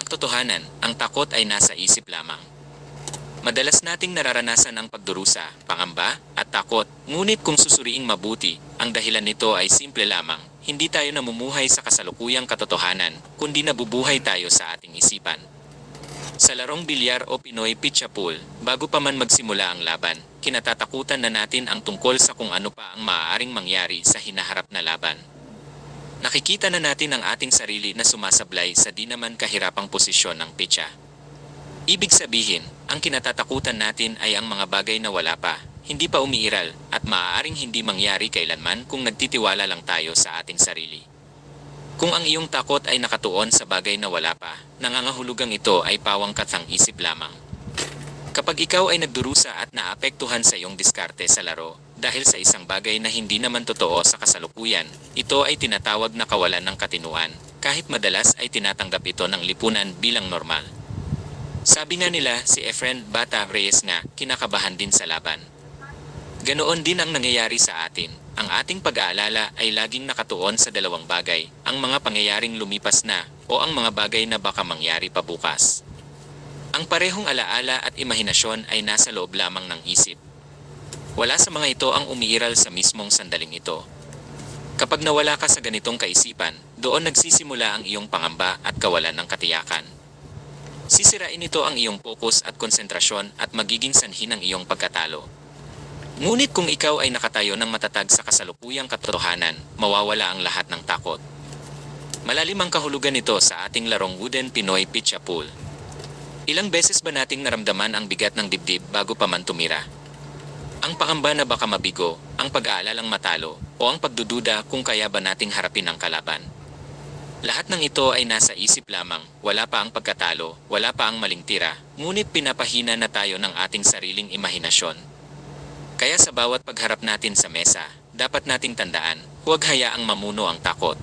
katotohanan, ang takot ay nasa isip lamang. Madalas nating nararanasan ang pagdurusa, pangamba, at takot, ngunit kung susuriing mabuti, ang dahilan nito ay simple lamang. Hindi tayo namumuhay sa kasalukuyang katotohanan, kundi nabubuhay tayo sa ating isipan. Sa larong bilyar o Pinoy Pitcha Pool, bago pa man magsimula ang laban, kinatatakutan na natin ang tungkol sa kung ano pa ang maaaring mangyari sa hinaharap na laban. Nakikita na natin ang ating sarili na sumasablay sa di naman kahirapang posisyon ng pitcha. Ibig sabihin, ang kinatatakutan natin ay ang mga bagay na wala pa, hindi pa umiiral, at maaaring hindi mangyari kailanman kung nagtitiwala lang tayo sa ating sarili. Kung ang iyong takot ay nakatuon sa bagay na wala pa, nangangahulugang ito ay pawang katsang isip lamang. Kapag ikaw ay nagdurusa at naapektuhan sa iyong diskarte sa laro, dahil sa isang bagay na hindi naman totoo sa kasalukuyan, ito ay tinatawag na kawalan ng katinuan, kahit madalas ay tinatanggap ito ng lipunan bilang normal. Sabi nga nila, si Efren Bata Reyes nga, kinakabahan din sa laban. Ganoon din ang nangyayari sa atin. Ang ating pag-aalala ay laging nakatuon sa dalawang bagay, ang mga pangyayaring lumipas na, o ang mga bagay na baka mangyari pa bukas. Ang parehong alaala at imahinasyon ay nasa loob lamang ng isip. Wala sa mga ito ang umiiral sa mismong sandaling ito. Kapag nawala ka sa ganitong kaisipan, doon nagsisimula ang iyong pangamba at kawalan ng katiyakan. Sisirain ito ang iyong focus at konsentrasyon at magiging sanhi ng iyong pagkatalo. Ngunit kung ikaw ay nakatayo ng matatag sa kasalukuyang katotohanan, mawawala ang lahat ng takot. Malalim ang kahulugan nito sa ating larong wooden Pinoy Pitcha Pool. Ilang beses ba nating naramdaman ang bigat ng dibdib bago pa man tumira? Ang pangamba na baka mabigo, ang pag-aalalang matalo, o ang pagdududa kung kaya ba nating harapin ang kalaban. Lahat ng ito ay nasa isip lamang, wala pa ang pagkatalo, wala pa ang maling tira, ngunit pinapahina na tayo ng ating sariling imahinasyon. Kaya sa bawat pagharap natin sa mesa, dapat nating tandaan, huwag hayaang mamuno ang takot.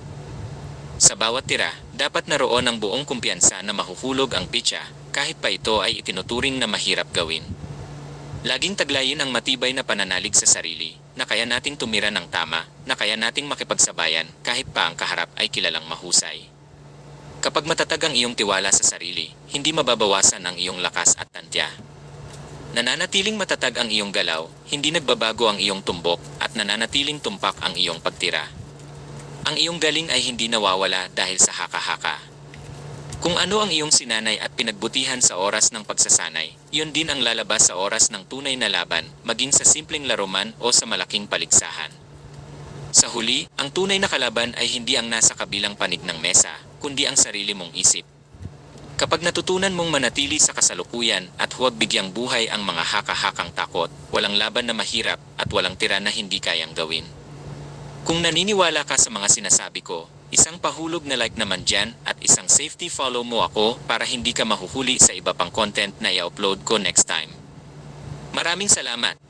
Sa bawat tira, dapat naroon ang buong kumpiyansa na mahuhulog ang pitcha, kahit pa ito ay itinuturing na mahirap gawin. Laging taglayin ang matibay na pananalig sa sarili, na kaya nating tumira ng tama, na kaya nating makipagsabayan kahit pa ang kaharap ay kilalang mahusay. Kapag matatag ang iyong tiwala sa sarili, hindi mababawasan ang iyong lakas at tantya. Nananatiling matatag ang iyong galaw, hindi nagbabago ang iyong tumbok, at nananatiling tumpak ang iyong pagtira. Ang iyong galing ay hindi nawawala dahil sa haka-haka. Kung ano ang iyong sinanay at pinagbutihan sa oras ng pagsasanay, yun din ang lalabas sa oras ng tunay na laban, maging sa simpleng laruman o sa malaking paligsahan. Sa huli, ang tunay na kalaban ay hindi ang nasa kabilang panig ng mesa, kundi ang sarili mong isip. Kapag natutunan mong manatili sa kasalukuyan at huwag bigyang buhay ang mga haka-hakang takot, walang laban na mahirap at walang tira na hindi kayang gawin. Kung naniniwala ka sa mga sinasabi ko, isang pahulog na like naman dyan at isang safety follow mo ako para hindi ka mahuhuli sa iba pang content na i-upload ko next time. Maraming salamat!